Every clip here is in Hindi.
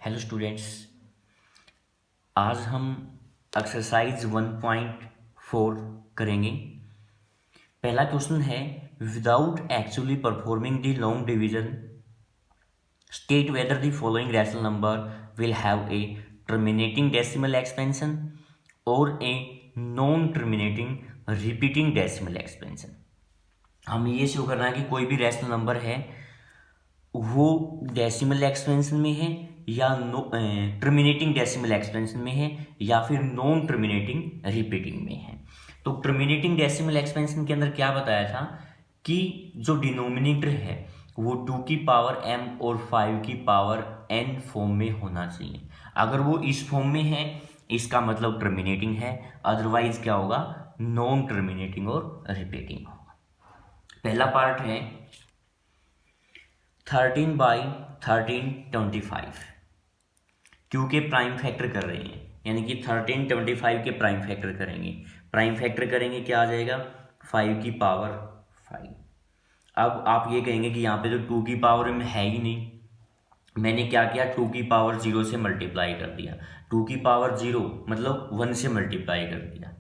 हेलो स्टूडेंट्स, आज हम एक्सरसाइज 1.4 करेंगे। पहला क्वेश्चन है, without actually performing the long division state whether the following rational number will have a terminating decimal expansion और a non terminating repeating decimal expansion. हमें ये शो करना है कि कोई भी रैशनल नंबर है वो डेसिमल एक्सपेंशन में है या टर्मिनेटिंग डेसिमल एक्सपेंशन में है या फिर नॉन टर्मिनेटिंग रिपीटिंग में है। तो टर्मिनेटिंग डेसिमल एक्सपेंशन के अंदर क्या बताया था कि जो डिनोमिनेटर है वो 2 की पावर m और 5 की पावर n फॉर्म में होना चाहिए। अगर वो इस फॉर्म में है इसका मतलब टर्मिनेटिंग है, अदरवाइज क्या होगा, नॉन टर्मिनेटिंग और रिपीटिंग होगा। पहला पार्ट है 13/1325, क्योंकि प्राइम फैक्टर कर रहे हैं यानी कि 1325 के प्राइम फैक्टर करेंगे। प्राइम फैक्टर करेंगे क्या आ जाएगा, 5 की पावर 5। अब आप ये कहेंगे कि यहाँ पे तो 2 की पावर में है ही नहीं, मैंने क्या किया, 2 की पावर 0 से मल्टीप्लाई कर दिया। 2 की पावर 0 मतलब 1 से मल्टीप्लाई कर दिया।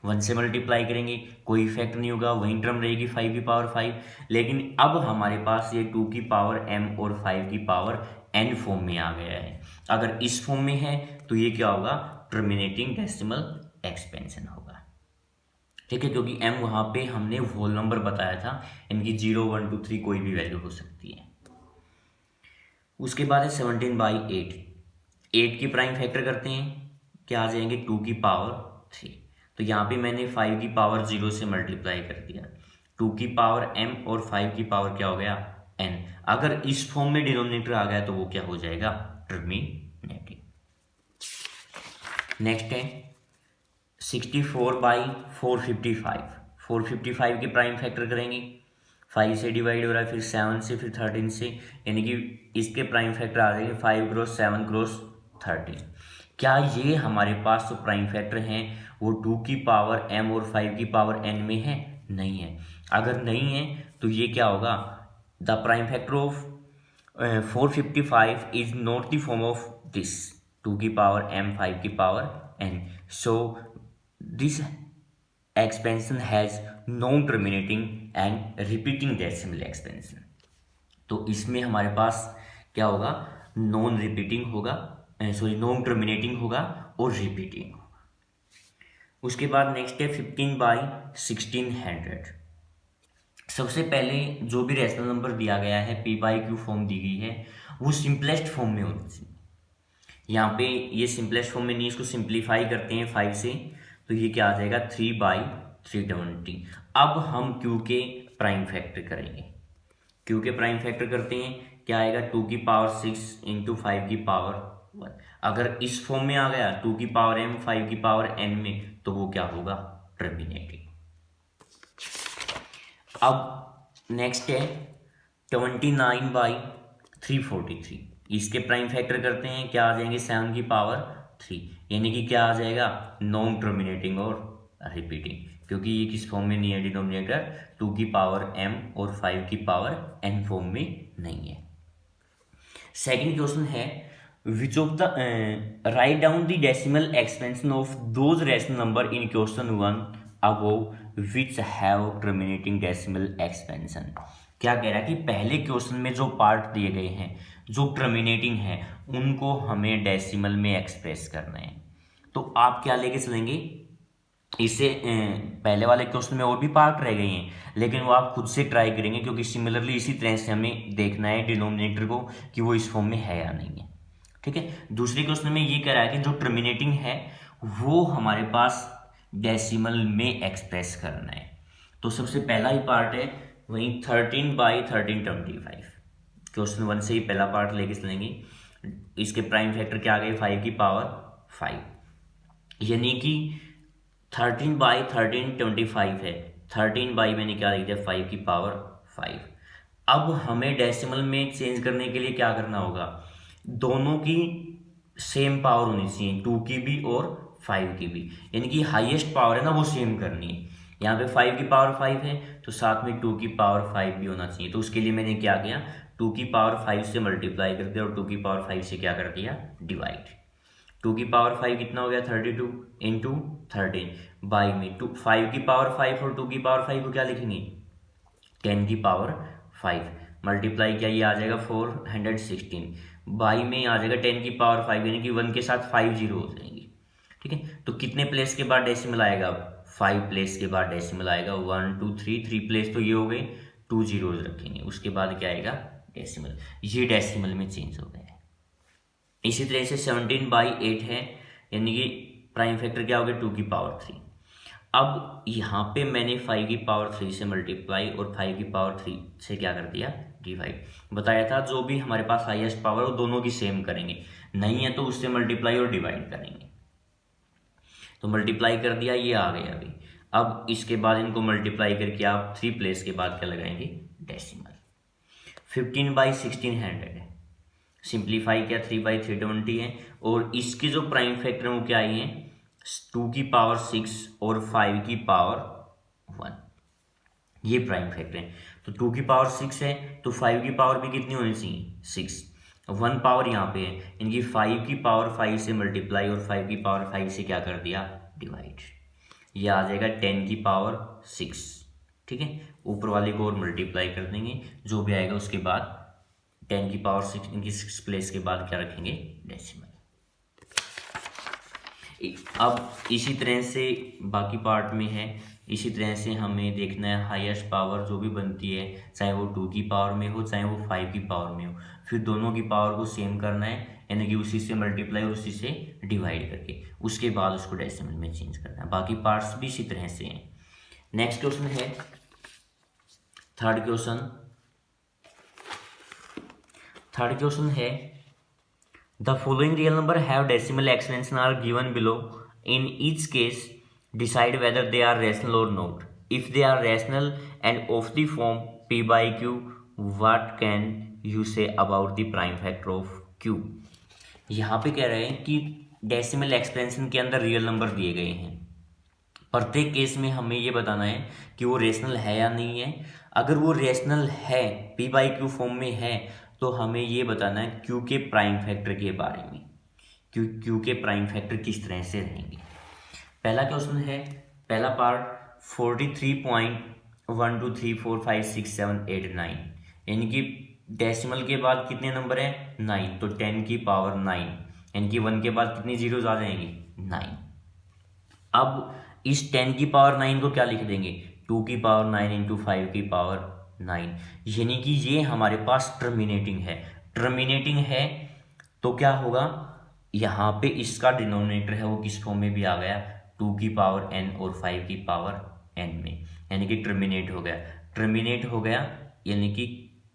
1 से मल्टीप्लाई करेंगे कोई इफेक्ट नहीं होगा, वही टर्म रहेगी 5 की पावर 5। लेकिन अब हमारे पास ये 2 की पावर m और 5 की पावर n फॉर्म में आ गया है। अगर इस फॉर्म में है तो ये क्या होगा, टर्मिनेटिंग डेसिमल एक्सपेंशन होगा। ठीक है, क्योंकि m वहाँ पे हमने होल नंबर बताया था, इनकी 0 1 2 3 कोई भी वैल्यू हो सकती है। उसके बाद है 17/8। 8 की प्राइम फैक्टर करते हैं, क्या आ जाएंगे, 2 की पावर 3। तो यहाँ पे मैंने 5 की पावर 0 से मल्टीप्लाई कर दिया। 2 की पावर m और 5 की पावर क्या हो गया, n। अगर इस फॉर्म में डिनोमिनेटर आ गया तो वो क्या हो जाएगा, टर्मिनेटिंग। नेक्स्ट है 64/455। 455 के प्राइम फैक्टर करेंगे, 5 से डिवाइड हो रहा है, फिर 7 से, फिर 13 से, यानी कि इसके प्राइम फैक्टर आ जाएंगे 5 क्रॉस 7 क्रॉस 13। क्या ये हमारे पास जो प्राइम फैक्टर हैं वो 2 की पावर m और 5 की पावर n में है, नहीं है। अगर नहीं है तो ये क्या होगा, the prime factor of 455 is not the form of this 2 की पावर m 5 की power n। So this expansion has non terminating and repeating decimal expansion. तो इसमें हमारे पास क्या होगा, नॉन रिपीटिंग होगा, सॉरी नॉन टर्मिनेटिंग होगा और रिपीटिंग होगा। उसके बाद नेक्स्ट है 15/1600। सबसे पहले जो भी रेशनल नंबर दिया गया है p/q फॉर्म दी गई है वो सिंपलेस्ट फॉर्म में होनी चाहिए। यहाँ पे ये सिंपलेस्ट फॉर्म में नहीं, इसको सिंप्लीफाई करते हैं 5 से तो ये क्या आ जाएगा, 3/320। अब हम q के प्राइम फैक्टर करेंगे। q के प्राइम फैक्टर करते हैं, क्या आएगा, 2 की पावर 6 इंटू 5 की पावर 1। अगर इस फॉर्म में आ गया 2 की पावर m 5 की पावर n में तो वो क्या होगा, टर्मिनेटिंग। अब नेक्स्ट है 29/343। इसके प्राइम फैक्टर करते हैं, क्या आ जाएंगे, 7 की पावर 3, यानी कि क्या आ जाएगा, नॉन टर्मिनेटिंग और रिपीटिंग, क्योंकि ये किस फॉर्म में नहीं है, डिनोमिनेटर 2 की पावर m और 5 की पावर n फॉर्म में नहीं है। सेकंड क्वेश्चन है, which of the write down the decimal expansion of those rational number in question 1 above which have terminating decimal expansion. क्या कह रहा है कि पहले क्वेश्चन में जो पार्ट दिए गए हैं जो टर्मिनेटिंग है उनको हमें डेसिमल में एक्सप्रेस करना है। तो आप क्या लेके चलेंगे, इससे पहले वाले क्वेश्चन में और भी पार्ट रह गए हैं लेकिन वो आप खुद से ट्राई करेंगे, क्योंकि सिमिलरली इसी तरह से हमें देखना है डिनोमिनेटर को कि वो इस फॉर्म में है या नहीं है। ठीक है, दूसरे क्वेश्चन में ये कह रहा है कि जो टर्मिनेटिंग है वो हमारे पास डेसिमल में एक्सप्रेस करना है। तो सबसे पहला ही पार्ट है वही 13/1325। क्वेश्चन 1 से ही पहला पार्ट लेके चलेंगे। इसके प्राइम फैक्टर क्या आ गए, 5 की पावर 5, यानी कि 13/1325 है। 13 बाई मैंने क्या लिख दिया, 5 की पावर 5। अब हमें डेसिमल में चेंज करने के लिए क्या करना होगा, दोनों की सेम पावर होनी चाहिए, 2 की भी और 5 की भी, यानी कि हाईएस्ट पावर है ना वो सेम करनी है। यहाँ पे 5 की पावर 5 है तो साथ में 2 की पावर 5 भी होना चाहिए। तो उसके लिए मैंने क्या किया, टू की पावर 5 से मल्टीप्लाई कर दिया और टू की पावर 5 से क्या कर दिया, डिवाइड। टू की पावर 5 कितना हो गया, 32 इंटू 13 बाई में 5 की पावर 5 और 2 की पावर 5 को क्या लिखेंगे, 10 की पावर 5 मल्टीप्लाई किया, ये आ जाएगा 416 बाई में आ जाएगा 10 की पावर 5 यानी कि 1 के साथ 5 जीरो हो जाएंगे। ठीक है, तो कितने प्लेस के बाद डेसिमल आएगा, 5 प्लेस के बाद डेसिमल आएगा, 1 2 3 प्लेस तो ये हो गए, 2 जीरोज रखेंगे, उसके बाद क्या आएगा, डेसिमल, ये डेसिमल में चेंज हो गया है। इसी तरह से 17/8 है, यानी कि प्राइम फैक्टर क्या हो गया, 2 की पावर 3। अब यहाँ पे मैंने 5 की पावर 3 से मल्टीप्लाई और 5 की पावर 3 से क्या कर दिया, डिवाइड। बताया था जो भी हमारे पास हाईएस्ट पावर हो दोनों की सेम करेंगे, नहीं है तो उससे मल्टीप्लाई और डिवाइड करेंगे। तो मल्टीप्लाई कर दिया, ये आ गया अभी। अब इसके बाद इनको मल्टीप्लाई करके आप 3 प्लेस के बाद क्या लगाएंगे, डेसिमल। 15/1600 है, सिंप्लीफाई किया 3/320 है, और इसके जो प्राइम फैक्टर है वो क्या आई है, 2 की पावर 6 और 5 की पावर 1, ये प्राइम फैक्टर है। तो 2 की पावर 6 है तो 5 की पावर भी कितनी होनी चाहिए, 6, 1 पावर यहाँ पे है, इनकी 5 की पावर 5 से मल्टीप्लाई और 5 की पावर 5 से क्या कर दिया, डिवाइड, ये आ जाएगा 10 की पावर 6। ठीक है, ऊपर वाले को और मल्टीप्लाई कर देंगे, जो भी आएगा उसके बाद 10 की पावर 6 इनकी 6 प्लेस के बाद क्या रखेंगे, डेसिमल। अब इसी तरह से बाकी पार्ट में है, इसी तरह से हमें देखना है हाईएस्ट पावर जो भी बनती है, चाहे वो 2 की पावर में हो चाहे वो 5 की पावर में हो, फिर दोनों की पावर को सेम करना है, यानी कि उसी से मल्टीप्लाई और उसी से डिवाइड करके उसके बाद उसको डेसिमल में चेंज करना है। बाकी पार्ट्स भी इसी तरह से हैं। नेक्स्ट क्वेश्चन है, थर्ड क्वेश्चन है, the following real number have decimal expansion are given below, in each case decide whether they are rational or not. If they are rational and of the form p by q, what can you say about the prime factor of q? यहाँ पे कह रहे हैं कि डेसिमल एक्सपेंशन के अंदर रियल नंबर दिए गए हैं, प्रत्येक केस में हमें ये बताना है कि वो रेशनल है या नहीं है। अगर वो रेशनल है, p by q फॉर्म में है, तो हमें ये बताना है q के प्राइम फैक्टर के बारे में, q के प्राइम फैक्टर किस तरह से रहेंगे। पहला क्वेश्चन है, पहला पार्ट 43.123456789, यानी कि डेसिमल के बाद कितने नंबर है, 9, तो 10 की पावर 9, यानी कि 1 के बाद कितनी जीरोज आ जाएंगी, 9। अब इस 10 की पावर 9 को क्या लिख देंगे, 2 की पावर 9 इंटू 5 की पावर 9, यानी कि ये हमारे पास टर्मिनेटिंग है। तो क्या होगा, यहाँ पे इसका डिनोमिनेटर है वो किस फॉर्म में भी आ गया, 2 की पावर n और 5 की पावर n में, यानी कि टर्मिनेट हो गया, यानी कि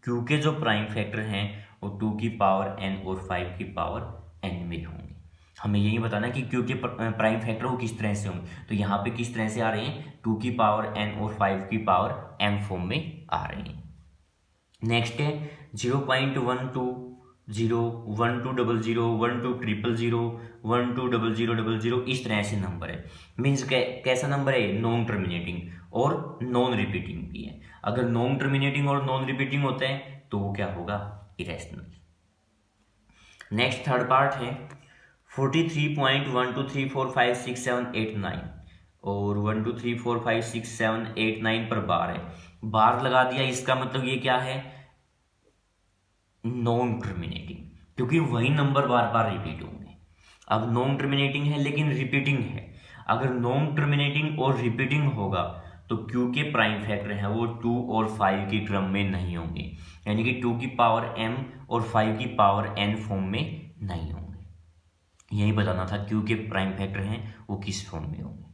q के जो प्राइम फैक्टर हैं वो 2 की पावर n और 5 की पावर n में होंगे। हमें यही बताना है कि q के प्राइम फैक्टर वो किस तरह से होंगे, तो यहाँ पे किस तरह से आ रहे हैं, 2 की पावर n और 5 की पावर m फॉर्म में आ रहे हैं। नेक्स्ट है 0.120 1200 1200 120000, इस तरह से नंबर है। मीन्स कैसा नंबर है, नॉन टर्मिनेटिंग और नॉन रिपीटिंग भी है। अगर नॉन टर्मिनेटिंग और नॉन रिपीटिंग होता है तो वो क्या होगा, इरेशनल। नेक्स्ट थर्ड पार्ट है 43.123456789 और 123456789 पर बार है, बार लगा दिया, इसका मतलब ये क्या है, नॉन टर्मिनेटिंग, क्योंकि वही नंबर बार बार रिपीट होंगे। अब नॉन टर्मिनेटिंग है लेकिन रिपीटिंग है, अगर नॉन टर्मिनेटिंग और रिपीटिंग होगा तो q के प्राइम फैक्टर हैं वो 2 और 5 की क्रम में नहीं होंगे, यानी कि 2 की पावर m और 5 की पावर n फॉर्म में नहीं होंगे। यही बताना था q के प्राइम फैक्टर हैं वो किस फॉर्म में होंगे।